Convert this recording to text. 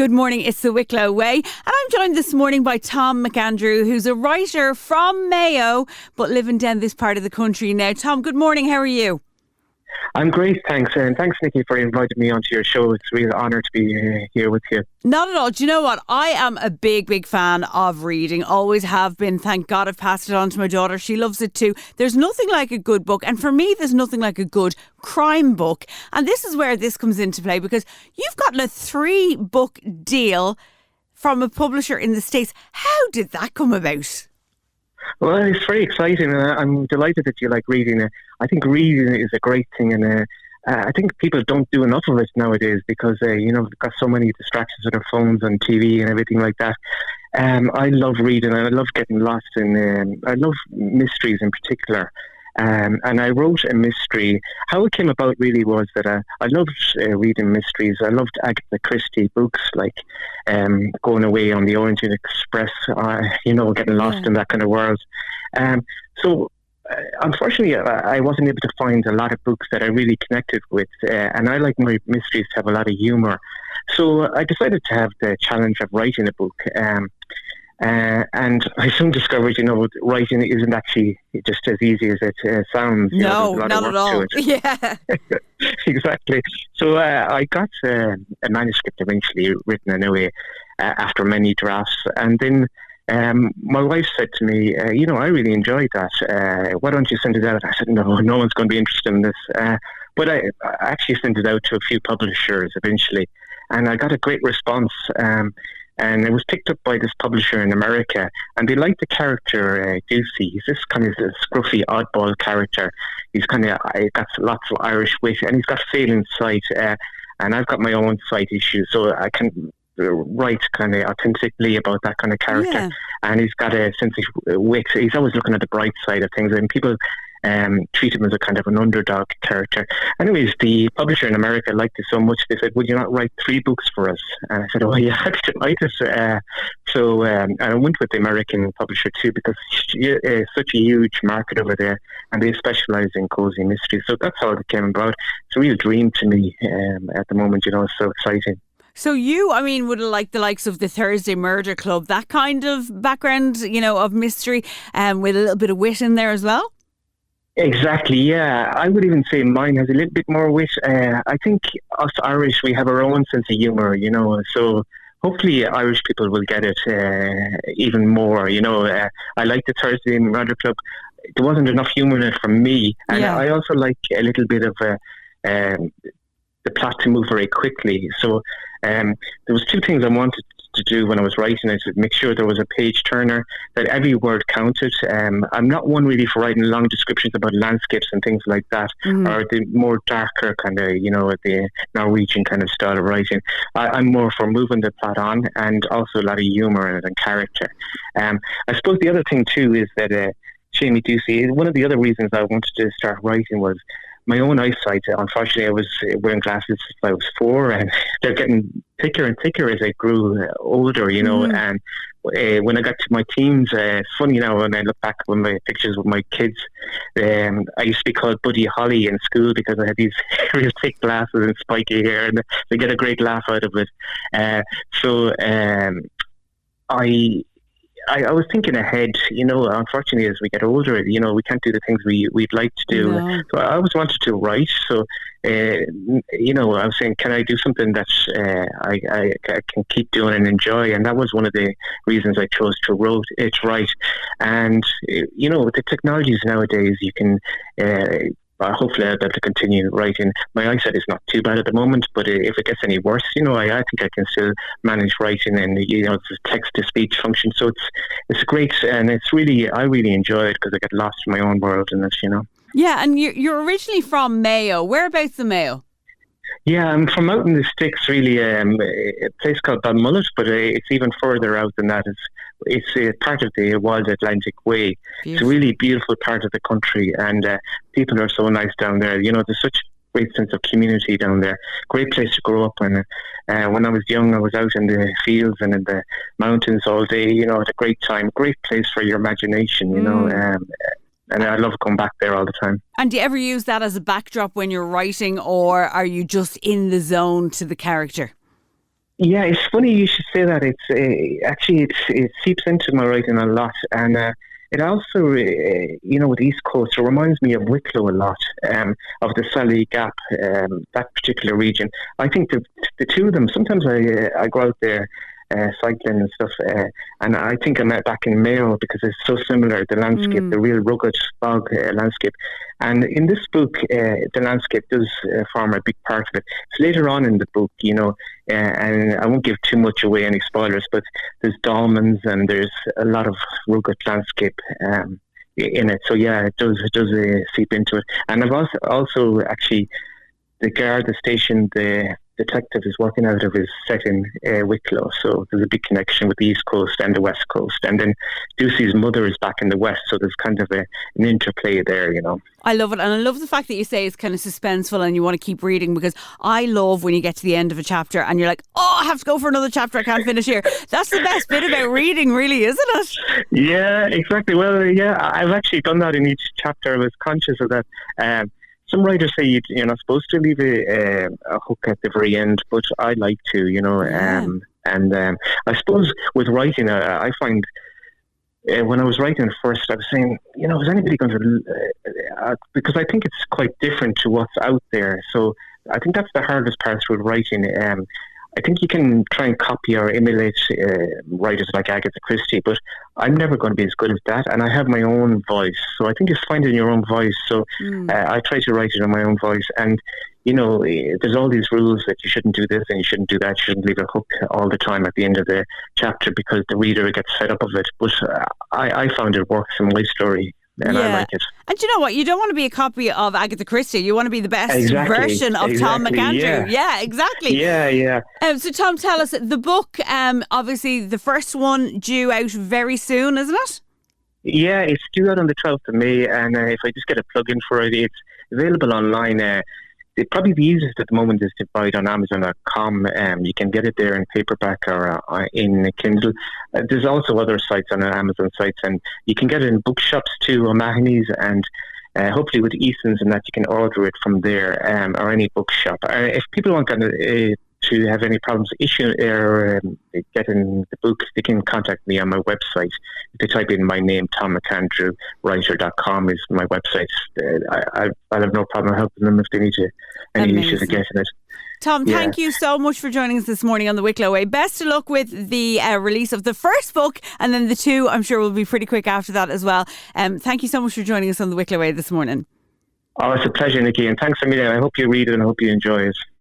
Good morning, it's the Wicklow Way. And I'm joined this morning by Tom McAndrew, who's a writer from Mayo, but living down this part of the country now. Tom, good morning, how are you? I'm great, thanks. And thanks, Nikki, for inviting me onto your show. It's a real honour to be here with you. Not at all. Do you know what? I am a big fan of reading. Always have been. Thank God I've passed it on to my daughter. She loves it too. There's nothing like a good book. And for me, there's nothing like a good crime book. And this is where this comes into play, because you've gotten a 3-book deal from a publisher in the States. How did that come about? Well, it's very exciting. I'm delighted that you like reading. I think reading is a great thing, and I think people don't do enough of it nowadays because, they've got so many distractions with their phones and TV and everything like that. I love reading, and I love getting lost in, I love mysteries in particular. And I wrote a mystery. How it came about really was that I loved reading mysteries. I loved Agatha Christie books, like Going Away on the Orient Express, getting lost in that kind of world. So unfortunately, I wasn't able to find a lot of books that I really connected with. And I like my mysteries to have a lot of humour. So I decided to have the challenge of writing a book. And I soon discovered, writing isn't actually just as easy as it sounds. No, not at all. Yeah. Exactly. So I got a manuscript eventually written anyway after many drafts. And then my wife said to me, I really enjoyed that. Why don't you send it out? I said, no one's going to be interested in this. But I actually sent it out to a few publishers eventually. And I got a great response. And it was picked up by this publisher in America, and they liked the character Ducey. He's this kind of scruffy, oddball character. He's got lots of Irish wit, and he's got failing sight. And I've got my own sight issues, so I can write kind of authentically about that kind of character. Yeah. And he's got a sense of wit. He's always looking at the bright side of things, and people treat him as a kind of an underdog character. Anyways, the publisher in America liked it so much, they said, would you not write 3 books for us? And I said, oh yeah, I'd like it. So I went with the American publisher too, because it's such a huge market over there, and they specialise in cosy mysteries. So that's how it came about. It's a real dream to me at the moment, it's so exciting. So you, would like the likes of the Thursday Murder Club, that kind of background, of mystery, with a little bit of wit in there as well? Exactly, yeah. I would even say mine has a little bit more wit. I think us Irish, we have our own sense of humour, so hopefully Irish people will get it even more, I like the Thursday Murder Club. There wasn't enough humour in it for me, and yeah. I also like a little bit of the plot to move very quickly. So there was 2 things I wanted to do when I was writing it, to make sure there was a page turner, that every word counted. I'm not one really for writing long descriptions about landscapes and things like that, or the more darker kind of, the Norwegian kind of style of writing. I'm more for moving the plot on, and also a lot of humour in it and character. I suppose the other thing too is that Seamie Ducey, one of the other reasons I wanted to start writing was my own eyesight. Unfortunately, I was wearing glasses since I was 4, and they're getting thicker and thicker as I grew older, and when I got to my teens, it's funny now when I look back at my pictures with my kids, I used to be called Buddy Holly in school because I had these real thick glasses and spiky hair, and they get a great laugh out of it. So I was thinking ahead, unfortunately as we get older, we can't do the things we'd like to do. No. So I always wanted to write. So, I was saying, can I do something that I can keep doing and enjoy? And that was one of the reasons I chose to write. And, with the technologies nowadays, you can... hopefully I'll be able to continue writing. My eyesight is not too bad at the moment, but if it gets any worse, I think I can still manage writing, and it's a text-to-speech function. So it's great, and it's really, I really enjoy it because I get lost in my own world in this, Yeah, and you're originally from Mayo. Whereabouts in Mayo? Yeah, I'm from out in the sticks, really, a place called Balmullet, but it's even further out than that. It's a part of the Wild Atlantic Way. Beautiful. It's a really beautiful part of the country, and people are so nice down there. There's such a great sense of community down there. Great place to grow up. And when I was young, I was out in the fields and in the mountains all day. Had a great time. Great place for your imagination. And I love going back there all the time. And do you ever use that as a backdrop when you're writing, or are you just in the zone to the character? Yeah, it's funny you should say that. It's actually it seeps into my writing a lot, and it also, with East Coast, it reminds me of Wicklow a lot, of the Sally Gap, that particular region. I think the two of them. Sometimes I go out there. Cycling and stuff, and I think I met back in Mayo because it's so similar, the landscape, the real rugged bog landscape. And in this book, the landscape does form a big part of it. It's later on in the book, and I won't give too much away, any spoilers, but there's dolmens and there's a lot of rugged landscape in it. So yeah, it does seep into it. And I've also actually, the Garda station, the detective is working out of is set in Wicklow, so there's a big connection with the East Coast and the West Coast. And then Ducey's mother is back in the West, so there's kind of an interplay there, I love it, and I love the fact that you say it's kind of suspenseful and you want to keep reading, because I love when you get to the end of a chapter and you're like, oh, I have to go for another chapter, I can't finish here. That's the best bit about reading, really, isn't it? Yeah, exactly. Well, yeah, I've actually done that in each chapter. I was conscious of that. Some writers say you're not supposed to leave a hook at the very end, but I like to, and I suppose with writing, I find when I was writing at first, I was saying, is anybody going to, because I think it's quite different to what's out there. So I think that's the hardest part with writing. I think you can try and copy or emulate writers like Agatha Christie, but I'm never going to be as good as that, and I have my own voice. So I think it's finding your own voice. So I try to write it in my own voice, and there's all these rules that you shouldn't do this and you shouldn't do that. You shouldn't leave a hook all the time at the end of the chapter because the reader gets fed up of it. But I found it works in my story. And I like it. And you know what? You don't want to be a copy of Agatha Christie. You want to be the best version of Tom McAndrew. Yeah, exactly. Yeah. So Tom, tell us, the book, obviously the first one due out very soon, isn't it? Yeah, it's due out on the 12th of May. And if I just get a plug in for it, it's available online. Probably the easiest at the moment is to buy it on Amazon.com. You can get it there in paperback or in Kindle. There's also other sites on Amazon sites, and you can get it in bookshops too, O'Mahony's, and hopefully with Eason's and that you can order it from there or any bookshop. If people want to have any problems getting the book, they can contact me on my website. If they type in my name, tommcandrewwriter.com is my website. I'll have no problem helping them if they need any issues of getting it. Tom, thank you so much for joining us this morning on the Wicklow Way. Best of luck with the release of the first book, and then the two, I'm sure, will be pretty quick after that as well. Thank you so much for joining us on the Wicklow Way this morning. Oh, it's a pleasure, Nikki, and thanks a million. I hope you read it and I hope you enjoy it.